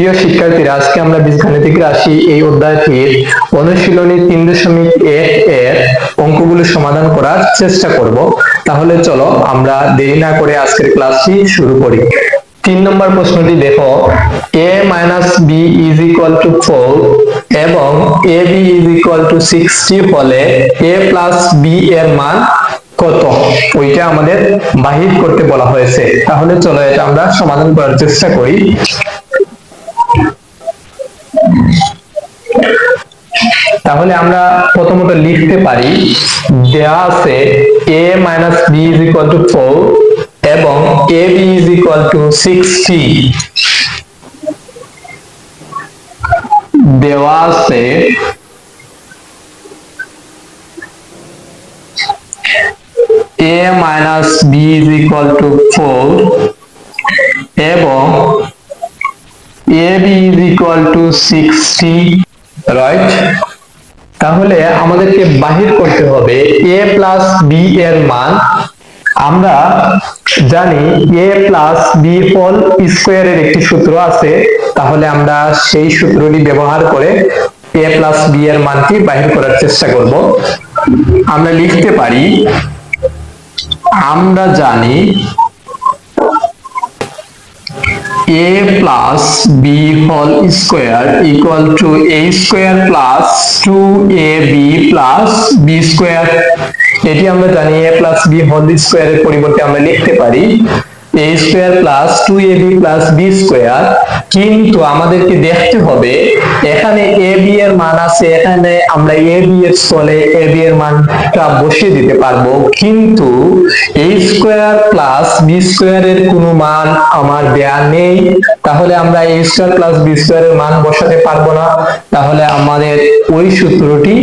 প্রিয় শিক্ষার্থীরা, আজকে আমরা বীজগাণিতিক রাশি এই অধ্যায়টির অনুশীলনী 3.1 এর অঙ্কগুলো সমাধান করার চেষ্টা করব। তাহলে চলো আমরা দেরি না করে আজকের ক্লাসটি শুরু করি। 3 নম্বর প্রশ্নটি দেখো, a minus b is equal to 4 এবং ab is equal to 60 হলে a plus b এর মান কত, ওইটা আমাদের বাহির করতে বলা হয়েছে। তাহলে চলো এটা আমরা সমাধান করার চেষ্টা করি। তাহলে আমরা প্রথমত লিখতে পারি, দেয়া আছে a minus b is equal to 4 এবং ab is equal to 60। দেওয়া আছে a minus b is equal to 4 এবং ab is equal to 60, right? তাহলে আমাদেরকে বাহির করতে হবে a plus b এর মান। আমরা জানি a plus b whole square এর একটি সূত্র আছে, তাহলে আমরা সেই সূত্রটি ব্যবহার করে a plus b এর মানটি বাহির করার চেষ্টা করব। আমরা লিখতে পারি, আমরা জানি a plus b whole square equal to a square plus 2ab plus b square। এটি আমরা জানি a plus b whole square এর পরিবর্তে আমরা লিখতে পারি a square plus 2ab plus b square। কিন্তু আমাদেরকে দেখতে হবে এখানে ab এর মান আছে, এখানে আমরা ab এর স্থলে ab এর মানটা বসিয়ে দিতে পারবো, কিন্তু a square plus b square এর কোনো মান আমার দেয়া নেই। তাহলে আমরা a square plus b square এর মান বসাতে পারবো না। তাহলে আমাদের ওই সূত্রটি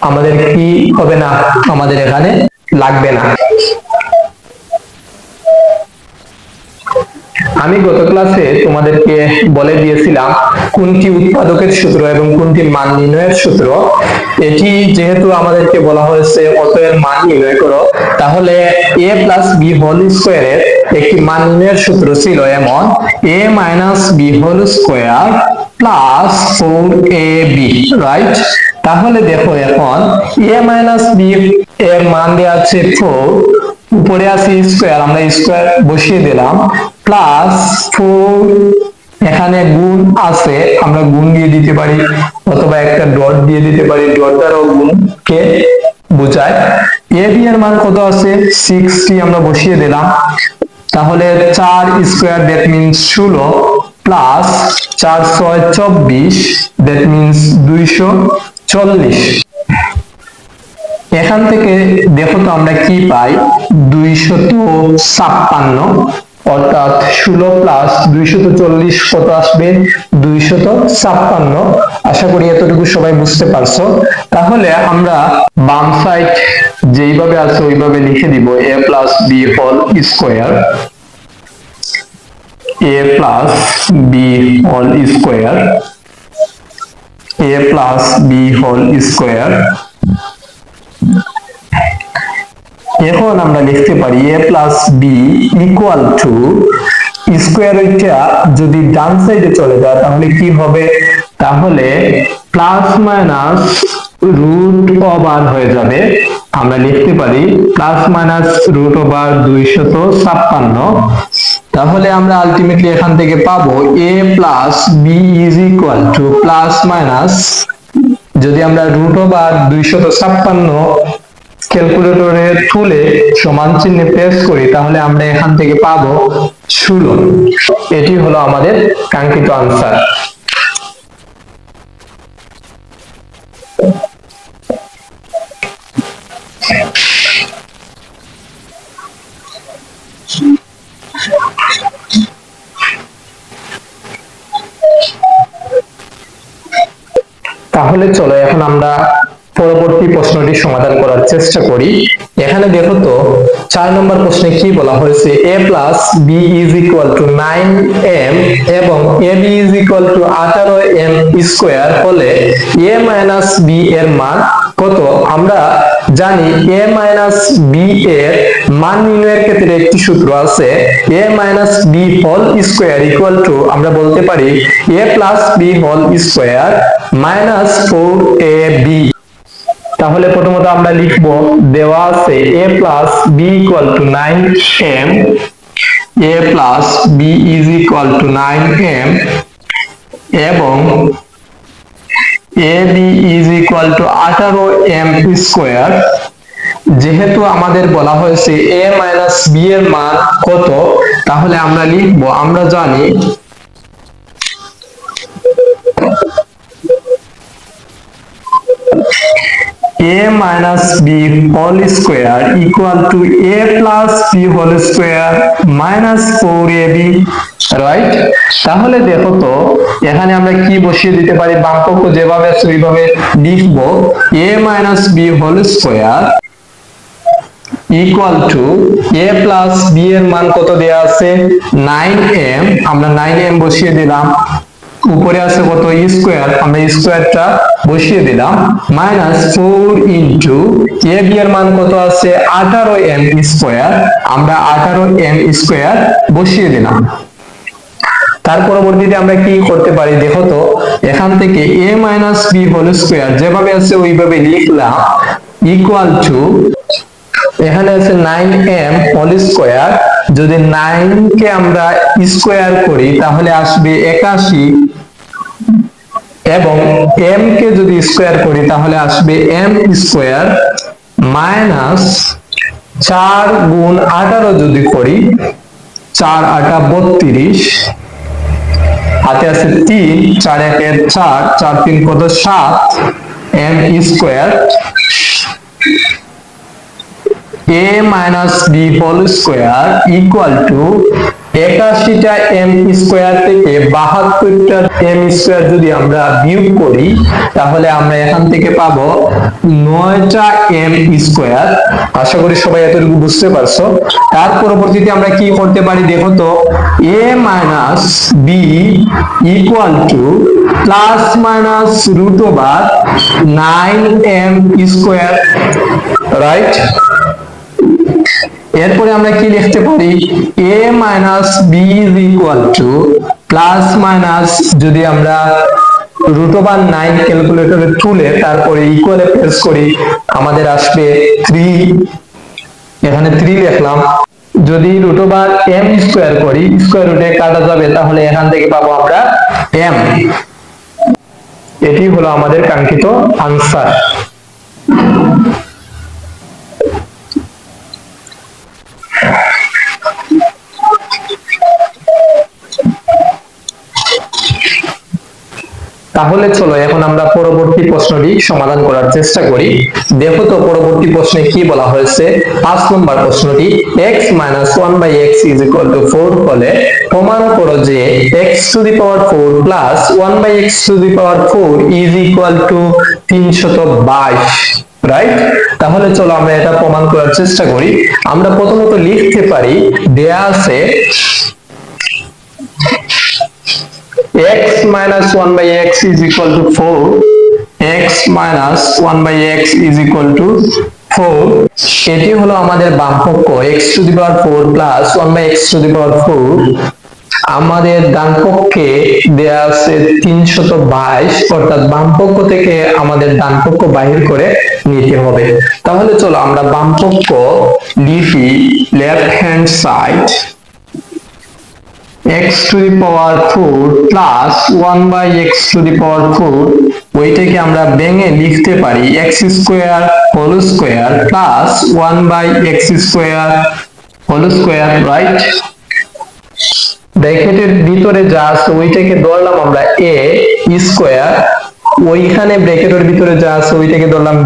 আমাদের কি হবে না, আমাদের এখানে লাগবে না। আমি গত ক্লাসে তোমাদেরকে বলে দিয়েছিলাম কোনটি উৎপাদকের সূত্র এবং কোনটি মান নির্ণয়ের সূত্র। এটি যেহেতু আমাদেরকে বলা হয়েছে অতএব মান নির্ণয় করো, তাহলে a plus b whole square এর একটি মান নির্ণয়ের সূত্র ছিল এমন a minus b whole square plus 4ab, right? তাহলে দেখো এখন a minus b এর মান দেওয়া আছে 4, উপরে আছে স্কয়ার, আমরা স্কয়ার বসিয়ে দিলাম, প্লাস 4, এখানে গুণ আছে, আমরা গুণ দিয়ে দিতে পারি অথবা একটা ডট দিয়ে দিতে পারি, ডট দ্বারাও গুণকে বোঝায়। ab এর মান কত আছে 60, আমরা বসিয়ে দিলাম। তাহলে 4 square that means 16 plus 4 6 24 that means 240। এখান থেকে দেখো তো আমরা কি পাই, 256, অর্থাৎ 16 প্লাস 240 কত আসবে 256। আশা করি এতটুকু সবাই বুঝতে পারছো। তাহলে আমরা বাম সাইড যেইভাবে আছে ওইভাবে লিখে দিব a plus b whole square, a plus b whole square, a plus b whole square। এখন আমরা লিখতে পারি a plus b equal to স্কয়ারটা যদি ডান সাইডে চলে যায় তাহলে কি হবে, তাহলে প্লাস মাইনাস রুট ওভার হয়ে যাবে। আমরা লিখতে পারি প্লাস মাইনাস রুট ওভার 256। তাহলে আমরা আলটিমেটলি এখান থেকে পাবো a plus b is equal to plus minus, যদি আমরা রুট ওভার 256 ক্যালকুলেটরে তুলে সমান চিহ্নে প্রেস করি তাহলে আমরা এখান থেকে পাবো 16। এটি হলো আমাদের কাঙ্ক্ষিত আনসার। তাহলে চলো এখন আমরা পরবর্তী প্রশ্নটি সমাধান করার চেষ্টা করি। এখানে দেখো তো 4 নম্বর প্রশ্নে কি বলা হয়েছে, a plus B is equal to 9m এবং ab is equal to 18m square হলে a মাইনাস b এর মান কত? আমরা জানি a মাইনাস b এর মান নির্ণয়ের ক্ষেত্রে একটি সূত্র আছে, a minus b whole square equal to আমরা বলতে পারি a plus b whole square minus 4ab। তাহলে প্রথমত আমরা লিখব, দেওয়া আছে a plus b equal to 9m, a plus b is equal to 9m এবং ab is equal to 18m square. যেহেতু আমাদের বলা হয়েছে a মাইনাস b এর মান কত, তাহলে আমরা লিখব, আমরা জানি a minus b whole square equal to a plus b whole square minus 4ab, right? তাহলে দেখো তো এখানে আমরা কি বসিয়ে দিতে পারি, বামপক্ষ যেভাবে আছে ওইভাবে লিখব, a minus b whole square equal to a plus b এর মান কত দেয়া আছে 9m, আমরা 9m বসিয়ে দিলাম, উপরে আছে কত স্কয়ার, আমরা স্কয়ারটা বসিয়ে দিলাম, মাইনাস 4 ইনটু ab এর মান কত আছে 18m স্কয়ার, আমরা 18m স্কয়ার বসিয়ে দিলাম। তার পরবর্তীতে আমরা কি করতে পারি দেখো তো, এখান থেকে a minus b whole square যেভাবে আছে ওইভাবে লিখলাম, ইকুয়াল টু এখানে আছে 9m হোল স্কয়ার, যদি 9 কে আমরা স্কয়ার করি তাহলে আসবে 81 এবং m কে যদি স্কয়ার করি তাহলে আসবে m স্কয়ার মাইনাস 4 গুণ 18 যদি করি, 4 8 32, হাতে আছে 3, 4 1 4, 4 3 কত 7 m square a minus b whole square equal to 81টা m square থেকে 72টা m স্কয়ার যদি আমরা বিয়োগ করি তাহলে আমরা এখান থেকে পাবো 9টা m স্কয়ার। আশা করি সবাই এতটুকু বুঝতে পারছো। তার পরবর্তীতে আমরা কি করতে পারি দেখো তো, a minus b equal to plus minus root over 9m square, right? এরপরে আমরা কি লিখতে পারি, a minus b is equal to plus minus, যদি আমরা root over 9 ক্যালকুলেটরে তুলে তারপরে ইকুয়ালে প্রেস করি আমাদের আসবে 3, এখানে 3 লিখলাম, যদি root over m স্কয়ার করি স্কয়ার রুটে কাটা যাবে তাহলে এখান থেকে পাবো আমরা m। এটি হলো আমাদের কাঙ্ক্ষিত আনসার। তাহলে চলো এখন আমরা পরবর্তী প্রশ্নটি সমাধান করার চেষ্টা করি। দেখো তো পরবর্তী প্রশ্নে কি বলা হয়েছে, 5 নম্বর প্রশ্নটি, x minus 1 by x is equal to 4 হলে প্রমাণ করো যে x to the power 4 plus 1 by x to the power 4 is equal to 322, right? তাহলে চলো আমরা এটা প্রমাণ করার চেষ্টা করি। আমরা প্রথমত লিখতে পারি, দেয়া আছে x minus 1 by x is equal to 4, x minus 1 by x is equal to 4, এটি হলো আমাদের বামপক্ষ, x to the power 4 plus 1 by x to the power 4, আমাদের ডান পক্ষে দেয়া আছে 322, অর্থাৎ বামপক্ষ থেকে আমাদের ডান পক্ষ বাহির করে নিতে হবে। তাহলে চলো আমরা বামপক্ষ লিখি, left hand side x to the power 4 plus 1 by x to the power 4, ওইটাকে আমরা ভেঙে লিখতে পারি x square whole square plus 1 by x square whole square, right? ব্র্যাকেটের ভিতরে যা আছে ওইটাকে ধরলাম আমরা a স্কয়ার, ওইখানে ব্র্যাকেটের ভিতরে যা আছে ওইটাকে ধরলাম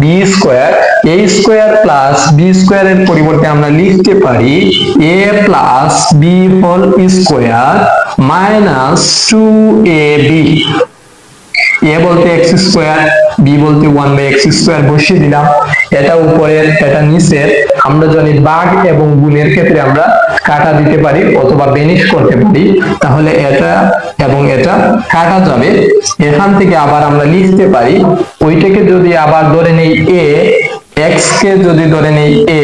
b square, a square plus b স্কয়ারের পরিবর্তে আমরা লিখতে পারি a plus b whole square minus 2ab। A বলতে এক্স স্কোয়ার, বি বলতে 1/x স্কোয়ার বসিয়ে দিলাম। এটা উপরের, এটা নিচের। আমরা জানি ভাগ এবং গুণের ক্ষেত্রে আমরা কাটা দিতে পারি অথবা বেনিশ করতে পারি, তাহলে এটা এবং এটা কাটা যাবে। এখান থেকে আবার আমরা লিখতে পারি, ওইটাকে যদি আবার ধরে নেই এ, x কে যদি ধরে নেই a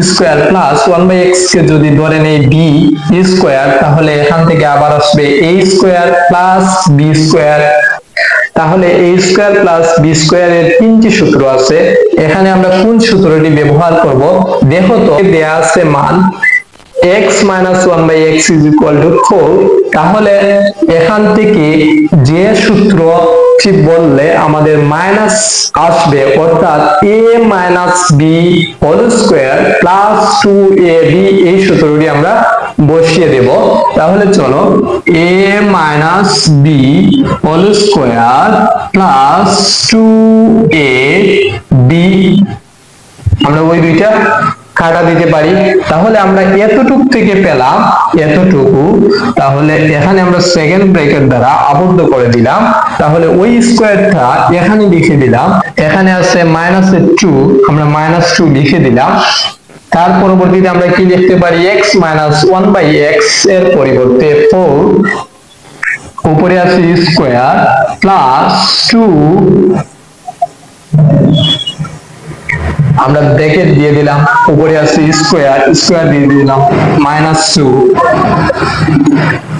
স্কয়ার প্লাস 1/x কে যদি ধরে নেই b স্কয়ার, তাহলে এখান থেকে আবার আসবে a square plus b square. তাহলে a square plus b square এর তিনটি সূত্র আছে। এখানে আমরা কোন সূত্রটি ব্যবহার করব দেখো তো। দেয়া আছে মান x minus 1/x is equal to 4, তাহলে এখান থেকে যে সূত্রটি বললে আমাদের মাইনাস আসবে, অর্থাৎ a minus b whole square plus 2ab, এই সূত্রটি আমরা বসিয়ে দেব। তাহলে চলো a minus b whole square plus 2ab, আমরা ওই দুইটা কাটা দিতে পারি। তাহলে আমরা এতটুকু থেকে পেলাম এতটুকু, তাহলে এখানে আমরা সেকেন্ড ব্র্যাকেট দ্বারা আবদ্ধ করে দিলাম। তাহলে ওই স্কয়ারটা এখানে লিখে দিলাম। এখানে আছে -2, আমরা -2 লিখে দিলাম। তার পরবর্তীতে আমরা কি লিখতে পারি, x minus 1/x এর পরিবর্তে 4, উপরে আছে স্কয়ার প্লাস 2, আমরা ব্র্যাকেট দিয়ে দিলাম, উপরে আছে স্কয়ার, স্কয়ার দিয়ে দিলাম -2,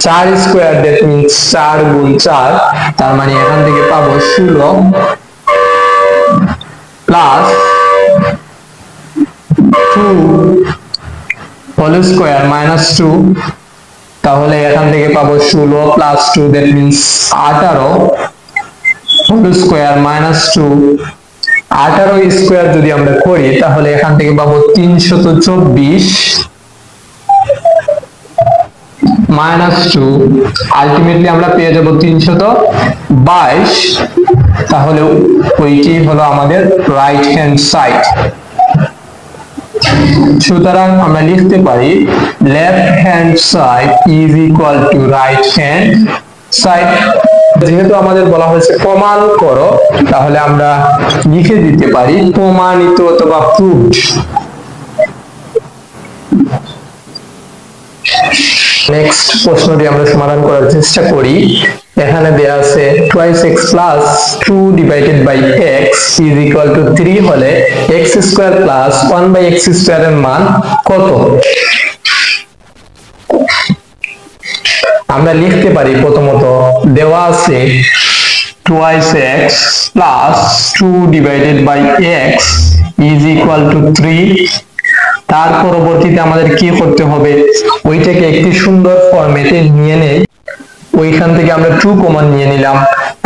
4 স্কয়ার, দ্যাট মিন্স 4 গুণ 4, তার মানে এখান থেকে পাবো 16 প্লাস 2 হোল স্কয়ার -2, তাহলে এখান থেকে পাবো 16 plus 2, that means 18 whole square -2, 18 square যদি আমরা করি তাহলে এখান থেকে পাবো 324 -2, আলটিমেটলি আমরা পেয়ে যাব 322। তাহলে ওইটি হলো আমাদের রাইট হ্যান্ড সাইড। সুতরাং আমরা লিখতে পারি left hand side is equal two right hand side. যেহেতু আমাদের বলা হয়েছে প্রমাণ করো, তাহলে আমরা লিখে দিতে পারি প্রমাণিত অথবা প্রুভড। নেক্সট প্রশ্নটি আমরা সমাধান করার চেষ্টা করি। এখানে দেয়া আছে 2x plus 2 divided by x is equal to 3 হলে x square plus 1/x square এর মান কত? আমরা লিখতে পারি প্রথমত, দেওয়া আছে 2x plus 2 divided by x is equal to 3। তার পরবর্তীতে আমাদের কি করতে হবে, ওইটাকে একটি সুন্দর ফরম্যাটে নিয়ে নেই। ওইখান থেকে আমরা 2 কমন নিয়ে নিলাম।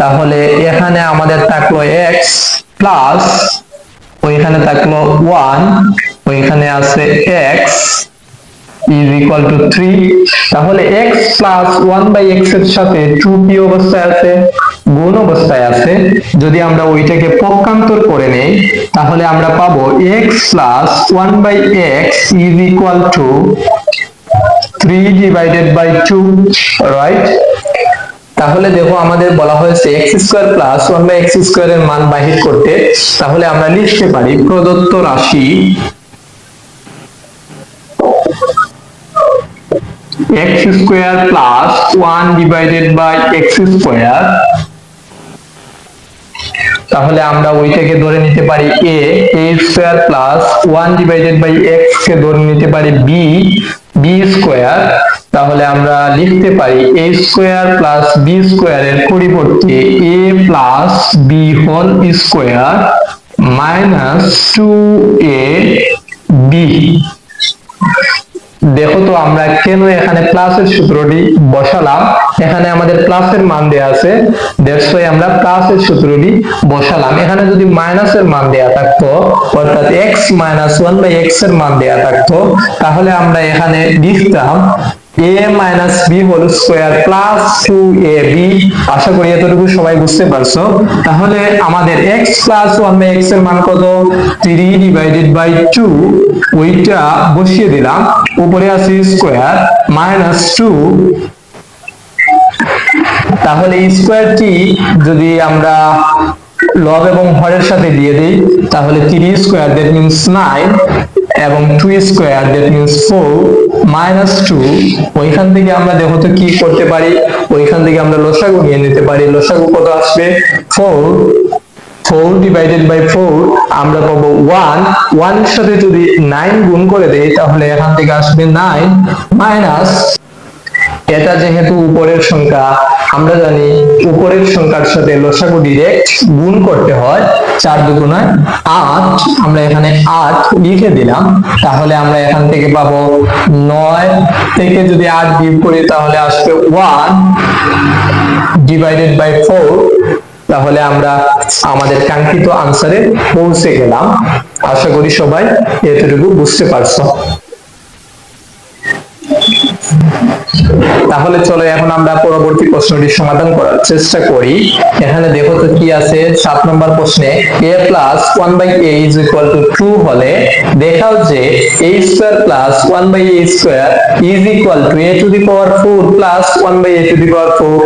তাহলে এখানে আমাদের থাকলো x প্লাস, ওইখানে থাকলো 1, ওইখানে আছে x is equal to 3। তাহলে x plus 1/x এর সাথে 2 কি অবস্থায় আছে, গুণ অবস্থায় আছে। যদি আমরা ওইটাকে পক্ষান্তর করে নেই তাহলে আমরা পাবো x plus 1/x is equal to 3 divided by 2, right? তাহলে দেখো আমাদের বলা হয়েছে x square plus 1/x square এর মান বাহির করতে। তাহলে আমরা লিখতে পারি প্রদত্ত রাশি x square plus 1 divided by x square, তাহলে আমরা ওইটাকে ধরে নিতে পারি a square plus 1 divided by x কে ধরে নিতে পারি b স্কয়ার। তাহলে আমরা লিখতে পারি a square plus b square এর পরিবর্তে a plus b whole square minus 2ab। দেখো তো আমরা কেন এখানে প্লাসের সূত্রটি বসালাম, এখানে আমাদের প্লাসের মান দেয়া আছে, দ্যাটস ওয়াই আমরা প্লাসের সূত্রটি বসালাম। এখানে যদি মাইনাসের মান দেয়া থাকতো, অর্থাৎ x minus 1/x এর মান দেয়া থাকতো, তাহলে আমরা এখানে লিখতাম a minus b whole square plus 2ab। আশা করি এতটুকু সবাই বুঝতে পারছো। তাহলে আমাদের x plus 1/x এর মান কত, 3 divided by 2, ওইটা বসিয়ে দিলাম। উপরে আছে স্কয়ার মাইনাস 2 তাহলে স্কোয়ারটি যদি আমরা লব এবং হরের সাথে দিয়ে দিই, তাহলে 3 স্কোয়ার দ্যাট মিন্স 9 এবং 2 স্কোয়ার দ্যাট মিন্স 4 মাইনাস 2। ওইখান থেকে আমরা দেখো তো কি করতে পারি, ওইখান থেকে আমরা লসাগু নিয়ে নিতে পারি। লসাগু কত আসবে? 4 ডিভাইডেড বাই 4 আমরা পাবো 1। 1 এর সাথে যদি 9 গুণ করে দেই, তাহলে এখান থেকে আসবে 9 মাইনাস, এটা যেহেতু উপরের সংখ্যা, আমরা জানি উপরের সংখ্যার সাথে লসাগু ডাইরেক্ট গুণ করতে হয়। 4 দুগুণে 8, আমরা এখানে 8 লিখে দিলাম। তাহলে আমরা এখান থেকে পাবো 9 থেকে যদি 8 বিয়োগ করি, তাহলে আসবে 1 ডিভাইডেড বাই 4। তাহলে আমরা আমাদের কাঙ্ক্ষিত আনসারে পৌঁছে গেলাম। আশা করি সবাই এতটুকু বুঝতে পারছো। তাহলে চলো এখন আমরা পরবর্তী প্রশ্নটি সমাধান করার চেষ্টা করি। এখানে দেখো তো কি আছে 7 নম্বর প্রশ্নে, a plus 1/a is equal to 2 হলে দেখাও যে a square plus 1/a square is equal to a to the power 4 plus 1/a to the power 4।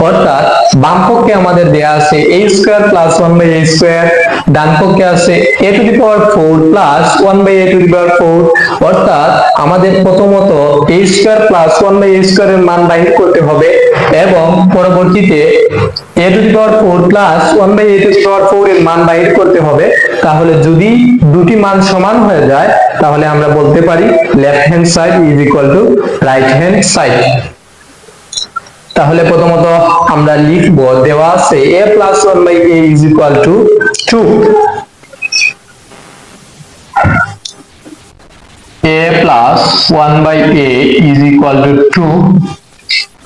অর্থাৎ বাম পক্ষে আমাদের দেয়া আছে a square plus 1/a square, ডান পক্ষে আছে a to the power 4 plus 1/a to the power 4। অর্থাৎ আমাদের প্রথমত a square plus 1/a square এর মান বাহির করতে হবে এবং পরবর্তীতে a to the power 4 plus 1/a to the power 4 এর মান বাহির করতে হবে। তাহলে যদি দুটি মান সমান হয়ে যায়, তাহলে আমরা বলতে পারি left hand side is equal two right hand side. তাহলে প্রথমত আমরা লিখব, দেওয়া আছে a plus 1/a is equal to 2। a plus 1/a is equal to 2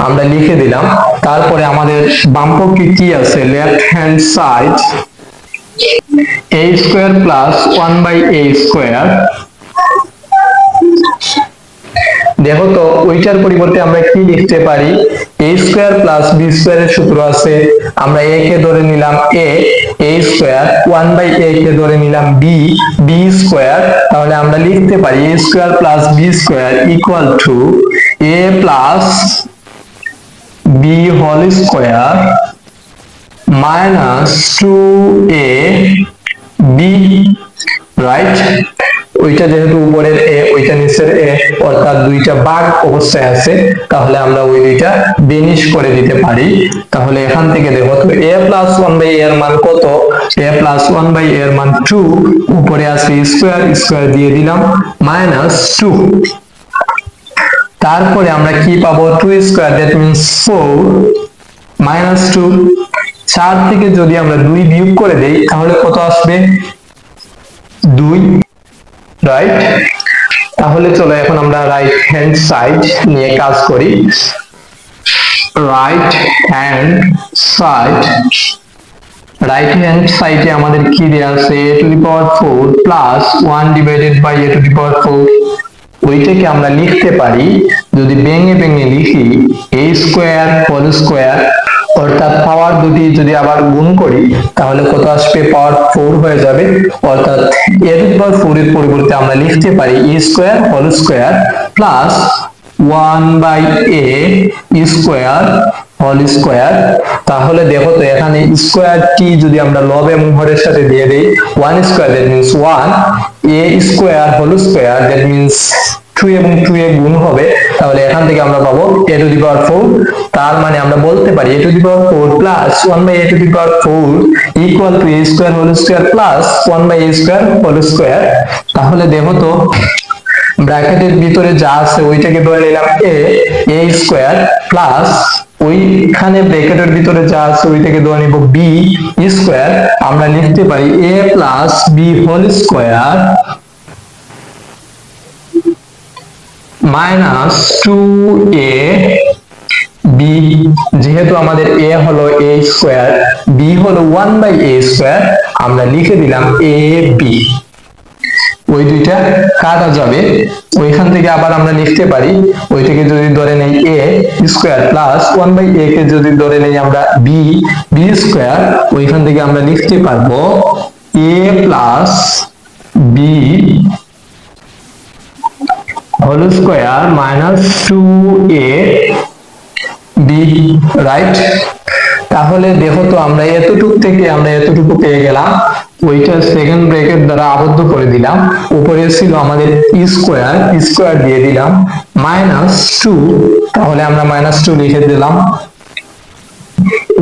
আমরা লিখে দিলাম। তারপরে আমাদের বামপক্ষে কি আছে, left hand side a square plus 1/a square। দেখো তো ওইটার পরিবর্তে আমরা কি লিখতে পারি, a square plus b square এর সূত্র আছে, আমরা a কে ধরে নিলাম a square, 1/a কে ধরে নিলাম b square। তাহলে আমরা লিখতে পারি a square plus b square equal to a plus b whole square minus 2a b, right. ওইটা যেহেতু উপরের a, ওইটা নিচের a, অর্থাৎ দুইটা ভাগ অবস্থায় আছে, তাহলে আমরা ওই দুইটা বেনিশ করে দিতে পারি। তাহলে এখান থেকে দেখো তো a plus 1/a এর মান কত, a plus 1/a এর মান 2, উপরে আছে স্কয়ার, স্কয়ার দিয়ে দিলাম মাইনাস 2। তারপরে আমরা কি পাবো, 2 স্কয়ার দ্যাট মিন্স 4 মাইনাস 2। 4 থেকে যদি আমরা 2 বিয়োগ করে দেই, তাহলে কত আসবে, 2, রাইট। তাহলে চলো এখন আমরা রাইট হ্যান্ড সাইড নিয়ে কাজ করি। রাইট হ্যান্ড সাইডে আমাদের কি দেয়া আছে, a to the power 4 plus 1 divided by a to the power 4। ওইটাকে আমরা লিখতে পারি, যদি ভেঙে ভেঙে লিখি, a স্কয়ার হোল স্কয়ার, অর্থাৎ পাওয়ার দুটি যদি আবার গুণ করি, তাহলে কত আসবে, পাওয়ার 4 হয়ে যাবে। অর্থাৎ a to the power 4 এর পরিবর্তে আমরা লিখতে পারি a square whole square plus 1/a square whole square. তাহলে দেখো তো এখানে স্কয়ারটি যদি আমরা লব এবং হরের সাথে দিয়ে দেই, 1 square that means 1, a square whole square that means 2 এবং 2 এ গুণ হবে। তাহলে এখান থেকে আমরা পাবো a to the power 4। তার মানে আমরা বলতে পারি a to the power 4 plus 1/a to the power 4 equal to a square whole square plus 1/a square whole square। তাহলে দেখো তো ব্র্যাকেটের ভিতরে যা আছে ওইটাকে ধরে নিলাম a স্কয়ার প্লাস ওইখানে ব্র্যাকেটের ভিতরে যা আছে ওইটাকে ধরে নিব b স্কয়ার। আমরা লিখতে পারি a plus b whole square minus 2a b। যেহেতু আমাদের a হলো a স্কয়ার, b হলো 1/a স্কয়ার, আমরা লিখে দিলাম a b। ওই দুইটা কাটা যাবে, ওইখান থেকে আবার আমরা লিখতে পারি, ওইটাকে যদি ধরে নেই a স্কয়ার প্লাস 1/a কে যদি ধরে নেই আমরা b স্কয়ার, ওইখান থেকে আমরা লিখতে পারবো a plus b whole square minus 2a b, right. তাহলে দেখো তো আমরা এতটুকু থেকে আমরা এতটুকু পেয়ে গেলাম, ওইটা সেকেন্ড ব্র্যাকেট দ্বারা আবদ্ধ করে দিলাম। উপরে ছিল আমাদের স্কোয়ার, স্কোয়ার দিয়ে দিলাম -2, তাহলে আমরা -2 লিখে দিলাম।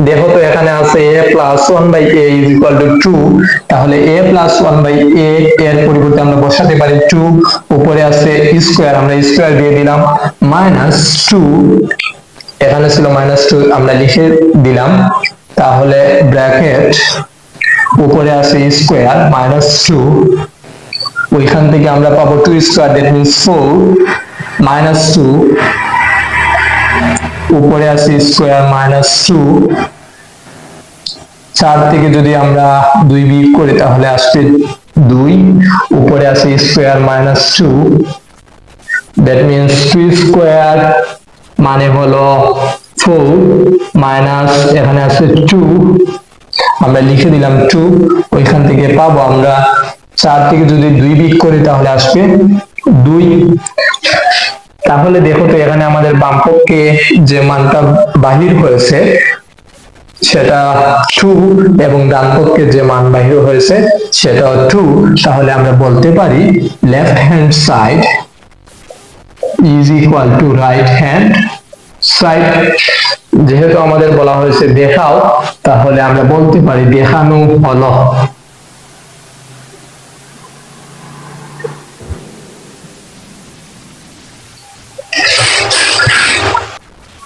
দেখো তো এখানে আছে a plus 1/a is equal two 2, তাহলে a প্লাস 1/a এর পরিবর্তে আমরা বসাতে পারি 2, উপরে আছে স্কোয়ার, আমরা স্কোয়ার দিয়ে দিলাম -2, এখানে ছিল -2 আমরা লিখে দিলাম। তাহলে ব্র্যাকেট উপরে আছে স্কোয়ার -2, ওইখান থেকে আমরা পাবো 2 স্কোয়ার, দ্যাট মিন্স 4, -2 উপরে আছে স্কোয়ার -2, 4 থেকে যদি আমরা 2 বিয়োগ করি তাহলে আসবে 2, উপরে আছে স্কোয়ার -2, দ্যাট মিন্স 2 স্কোয়ার মানে হলো 4 মাইনাস এখানে আছে 2, আমরা লিখে দিলাম 2, ওইখান থেকে পাবো আমরা 4 থেকে যদি 2 বিয়োগ করি তাহলে আসবে 2। তাহলে দেখো তো এখানে আমাদের বামপক্ষে যে মানটা বাহির হয়েছে সেটা 2 এবং ডান পক্ষে যে মান বাহির হয়েছে সেটাও 2, তাহলে আমরা বলতে পারি left hand side is equal two right hand side. যেহেতু আমাদের বলা হয়েছে দেখাও, তাহলে আমরা বলতে পারি দেখানো হলো।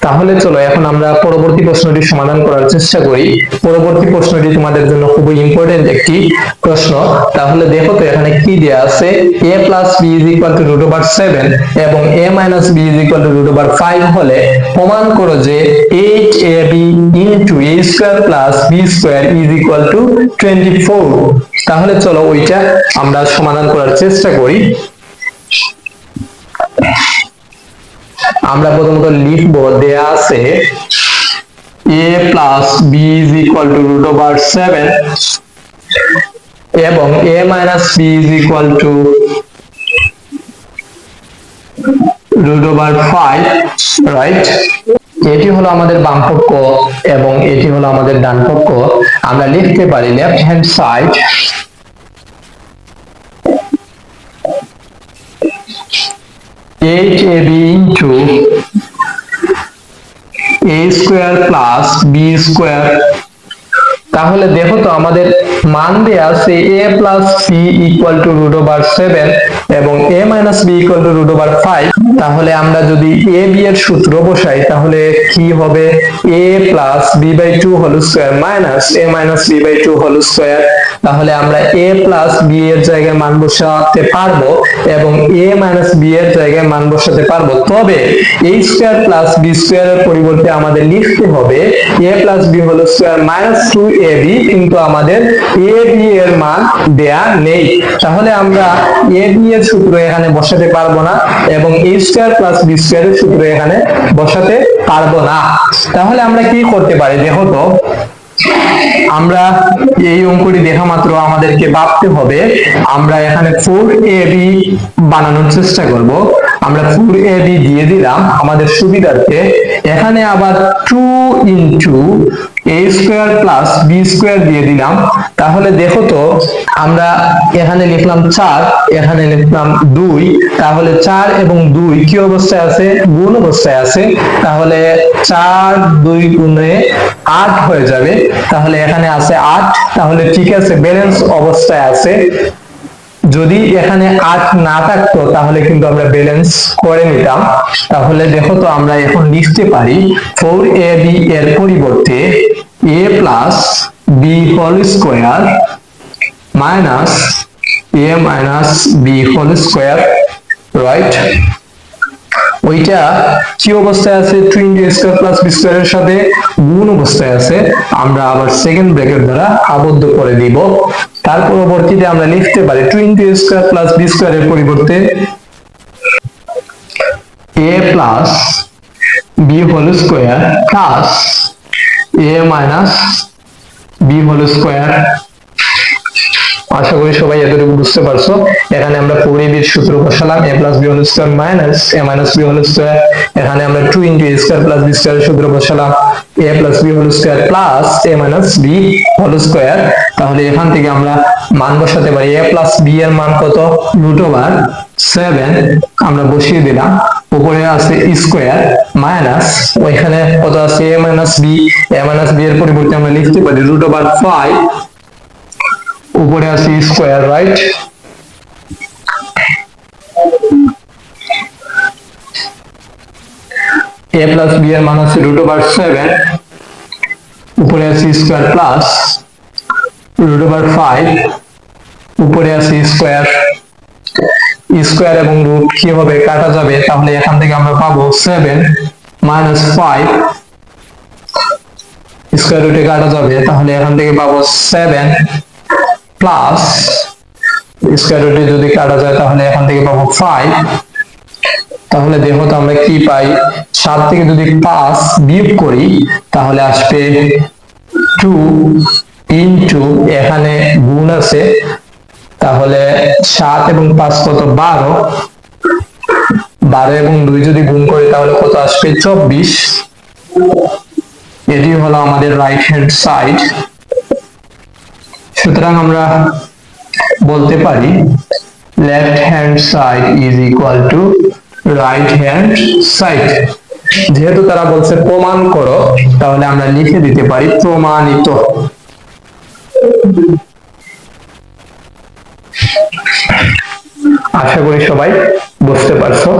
তাহলে চলো এখন আমরা পরবর্তী প্রশ্নটি সমাধান করার চেষ্টা করি। পরবর্তী প্রশ্নটি তোমাদের জন্য খুবই ইম্পর্টেন্ট একটি প্রশ্ন। তাহলে দেখো তো এখানে কি দেয়া আছে, a plus b is equal two √7 এবং a minus b is equal two √5 হলে প্রমাণ করো যে 8ab into a square plus b square is equal two 24। তাহলে চলো ওইটা আমরা সমাধান করার চেষ্টা করি। আমরা প্রথমত লিখব, দেয়া আছে a plus b is equal two √7 এবং a minus b is equal two √5, right? এটি হলো আমাদের বাম পক্ষ এবং এটি হলো আমাদের ডান পক্ষ। আমরা লিখতে পারি left hand side ab into a square plus b square। তাহলে দেখো তো আমাদের মান দেয়া আছে a plus b equal to √7 এবং a minus b equal to √5। তাহলে আমরা যদি a b এর সূত্র বসাই তাহলে কি হবে, a plus b by 2 whole square minus a minus b by 2 whole square। তাহলে আমরা a plus b এর জায়গায় মান বসাতে পারবো এবং a minus b এর জায়গায় মান বসাতে পারবো, তবে a square plus b square এর পরিবর্তে আমাদের লিখতে হবে a plus b whole square minus 2ab, কিন্তু আমাদের ab এর মান দেয়া নেই। তাহলে আমরা ab এর সূত্র এখানে বসাতে পারবো না এবং a square plus b square এর সূত্র এখানে বসাতে পারবো না। তাহলে আমরা কি করতে পারি, দেখো তো আমরা এই অঙ্কটি দেখা মাত্র আমাদেরকে ভাবতে হবে, আমরা এখানে 4ab বানানোর চেষ্টা করব। আমরা 4ab দিয়ে দিলাম আমাদের সুবিধার্থে। এখানে আবার 2 into a square plus b square দিয়ে দিলাম। তাহলে দেখো তো আমরা এখানে লিখলাম 4, এখানে লিখলাম 2, তাহলে 4 এবং 2 কি অবস্থায় আছে, গুণ অবস্থায় আছে। তাহলে 4 2 গুণে 8 হয়ে যাবে, তাহলে এখানে আছে 8, তাহলে ঠিক আছে ব্যালেন্স অবস্থায় আছে। যদি এখানে 8 না থাকতো তাহলে কিন্তু আমরা ব্যালেন্স করে নিতাম। তাহলে দেখো তো আমরা এখন লিখতে পারি 4ab এর পরিবর্তে a plus b whole square minus a minus b whole square, right? ওইটা কি অবস্থায় আছে, 2 a স্কয়ার প্লাস b স্কয়ারের সাথে গুণ অবস্থায় আছে। আমরা আবার সেকেন্ড ব্র্যাকেট দ্বারা আবদ্ধ করে দিব। তার পরবর্তীতে আমরা লিখতে পারি 2 a স্কয়ার প্লাস b স্কয়ারের পরিবর্তে a plus b whole square plus a minus b whole square, আশা করি সবাই এতটুকু বুঝতে পারছো। এখানে আমরা 4ab এর সূত্র বসালাম, a plus b whole square minus a minus b whole square। এখানে আমরা 2 into a square plus b square এর সূত্র বসালাম, a plus b whole square plus a minus b whole square। তাহলে এখান থেকে আমরা মান বসাতে পারি। a plus b এর মান কত? √7 আমরা বসিয়ে দিলাম। উপরে আছে স্কয়ার মাইনাস ওইখানে কত আছে? a minus b। a minus b এর পরিবর্তে আমরা লিখতে পারি √5। উপরে আছে square, right? a plus b এর মান আছে √7, উপরে আছে স্কয়ার প্লাস √5, উপরে আছে স্কয়ার। স্কয়ার এবং রুট কি হবে? কাটা যাবে। তাহলে এখান থেকে আমরা পাবো 7 minus 5, স্কয়ার রুটে কাটা যাবে। তাহলে এখান থেকে পাবো 7 প্লাস স্কয়ার রুটে যদি কাটা যায় তাহলে এখান থেকে পাবো 5। তাহলে দেখো তো আমরা কি পাই? 7 থেকে যদি 5 বিয়োগ করি তাহলে আসবে 2 ইনটু, এখানে গুণ আছে, তাহলে 7 এবং 5 কত? 12। 12 এবং 2 যদি গুণ করি তাহলে কত আসবে? 24। এটি হলো আমাদের রাইট হ্যান্ড সাইড। সুতরাং আমরা বলতে পারি left hand side is equal two right hand side. যেহেতু তারা বলছে প্রমাণ করো, তাহলে আমরা লিখে দিতে পারি প্রমাণিত। আশা করি সবাই বুঝতে পারছো।